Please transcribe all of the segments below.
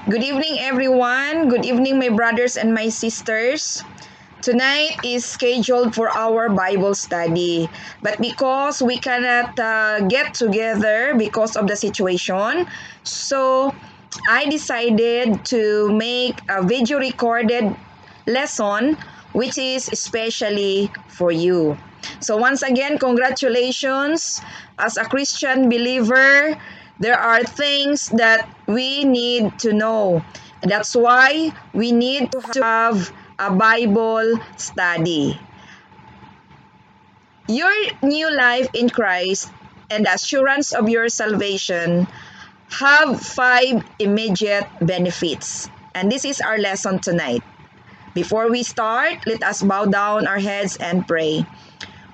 Good evening, everyone. Good evening, my brothers and my sisters. Tonight is scheduled for our Bible study, but because we cannot get together because of the situation, so I decided to make a video recorded lesson which is especially for you. So, once again, congratulations. As a Christian believer, there are things that we need to know. That's why we need to have a Bible study. Your new life in Christ and the assurance of your salvation have 5 immediate benefits. And this is our lesson tonight. Before we start, let us bow down our heads and pray.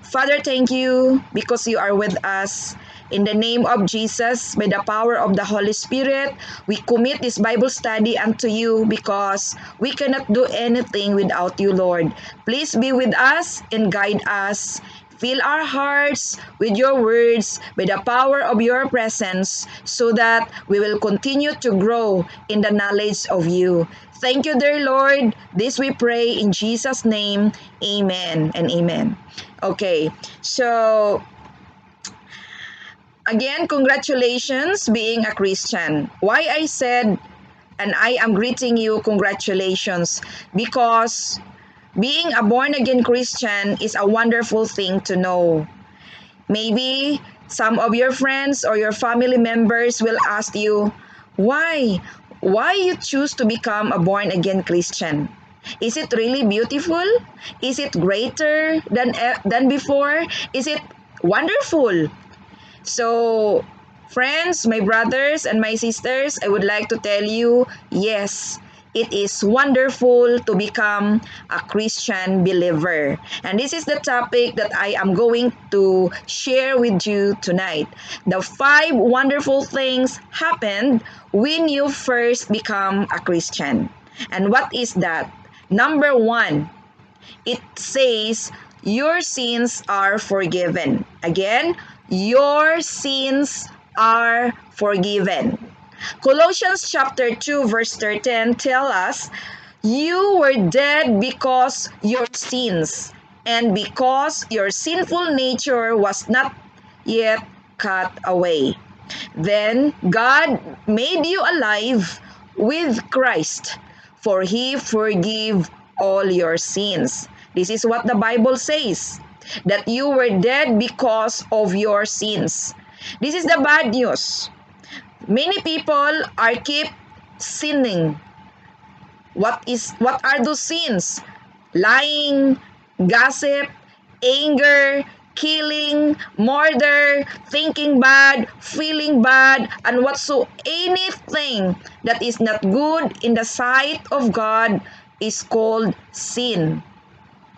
Father, thank you because you are with us. In the name of Jesus, by the power of the Holy Spirit, we commit this Bible study unto you because we cannot do anything without you, Lord. Please be with us and guide us. Fill our hearts with your words, by the power of your presence, so that we will continue to grow in the knowledge of you. Thank you, dear Lord. This we pray in Jesus' name. Amen and amen. Okay, so again, congratulations being a Christian. Why I said, and I am greeting you, congratulations, because being a born again Christian is a wonderful thing to know. Maybe some of your friends or your family members will ask you, why? Why you choose to become a born again Christian? Is it really beautiful? Is it greater than before? Is it wonderful? So, friends, my brothers and my sisters, I would like to tell you, yes, it is wonderful to become a Christian believer. And this is the topic that I am going to share with you tonight. The 5 wonderful things happened when you first become a Christian. And what is that? Number 1, it says, your sins are forgiven. Again, your sins are forgiven. Colossians chapter 2 verse 13 tell us, you were dead because your sins and because your sinful nature was not yet cut away. Then God made you alive with Christ, for he forgave all your sins. This is what the Bible says, that you were dead because of your sins. This is the bad news. Many people are keep sinning. What are those sins? Lying, gossip, anger, killing, murder, thinking bad, feeling bad, and anything that is not good in the sight of God is called sin.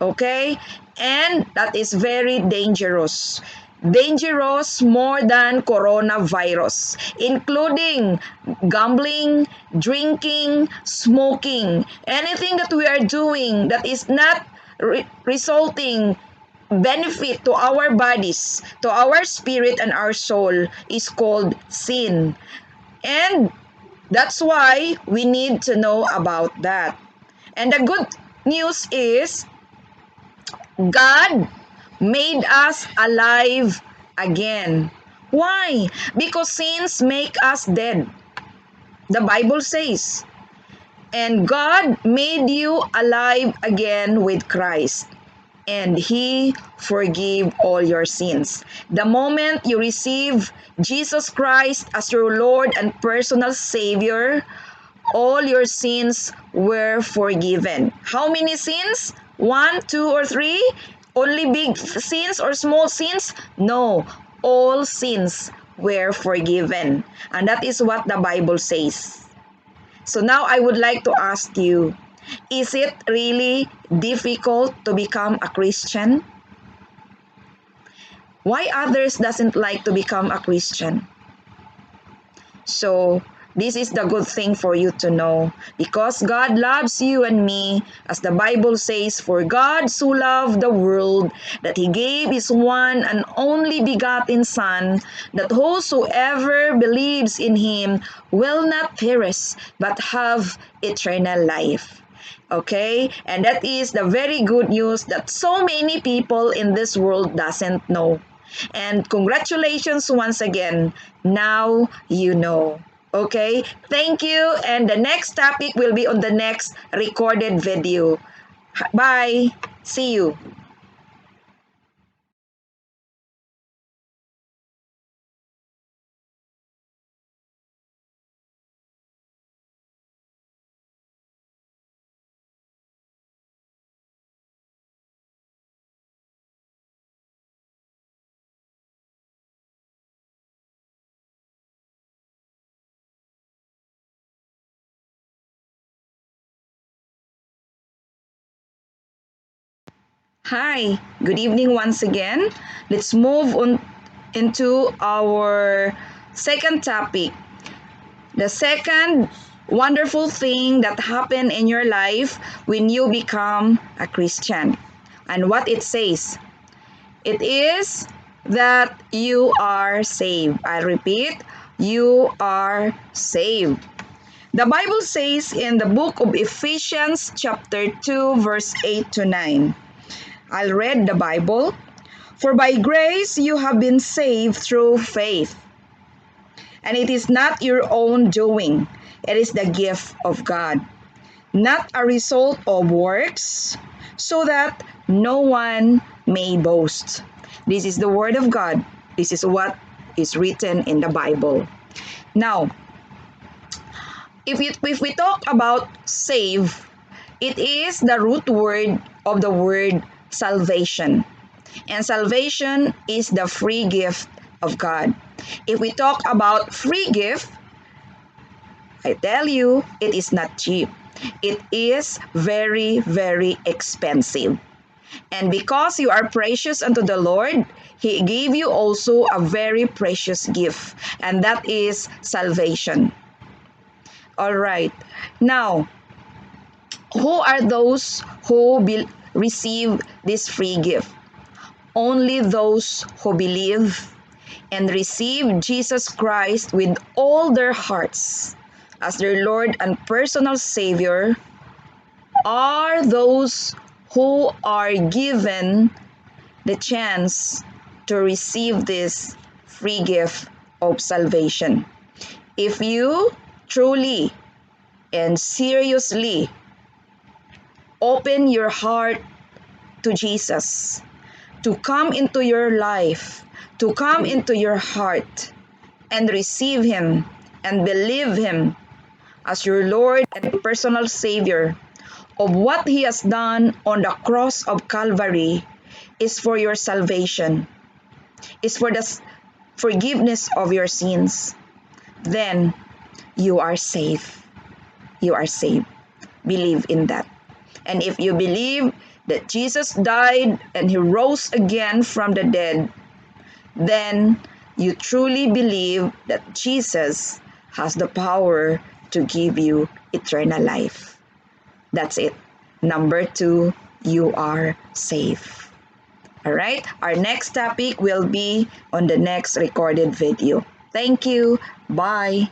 Okay? And that is very dangerous. Dangerous more than coronavirus, including gambling, drinking, smoking, anything that we are doing that is not resulting benefit to our bodies, to our spirit and our soul is called sin. And that's why we need to know about that. And the good news is God made us alive again. Why? Because sins make us dead. The Bible says. And God made you alive again with Christ. And He forgave all your sins. The moment you receive Jesus Christ as your Lord and personal Savior, all your sins were forgiven. How many sins? 1, 2, or 3? Only big sins or small sins? No, all sins were forgiven. And that is what the Bible says. So now I would like to ask you, is it really difficult to become a Christian? Why others doesn't like to become a Christian? So This is the good thing for you to know. Because God loves you and me, as the Bible says, for God so loved the world that he gave his one and only begotten Son, that whosoever believes in him will not perish, but have eternal life. Okay, and that is the very good news that so many people in this world doesn't know. And congratulations once again, now you know. Okay, thank you, and the next topic will be on the next recorded video. Bye, see you. Hi, good evening once again. Let's move on into our second topic. The second wonderful thing that happened in your life when you become a Christian. And what it says, it is that you are saved. I repeat, you are saved. The Bible says in the book of Ephesians chapter 2 verse 8 to 9. I'll read the Bible. For by grace you have been saved through faith. And it is not your own doing. It is the gift of God, not a result of works, so that no one may boast. This is the word of God. This is what is written in the Bible. Now, if we talk about save, it is the root word of the word salvation. And salvation is the free gift of God. If we talk about free gift, I tell you, it is not cheap. It is very, very expensive. And because you are precious unto the Lord, He gave you also a very precious gift, and that is salvation. All right. Now, who are those who receive this free gift? Only those who believe and receive Jesus Christ with all their hearts as their Lord and personal Savior are those who are given the chance to receive this free gift of salvation. If you truly and seriously open your heart to Jesus, to come into your life, to come into your heart and receive Him and believe Him as your Lord and personal Savior, of what He has done on the cross of Calvary is for your salvation, is for the forgiveness of your sins, then you are safe. You are saved. Believe in that. And if you believe that Jesus died and He rose again from the dead, then you truly believe that Jesus has the power to give you eternal life. That's it. Number 2, you are safe. All right? Our next topic will be on the next recorded video. Thank you. Bye.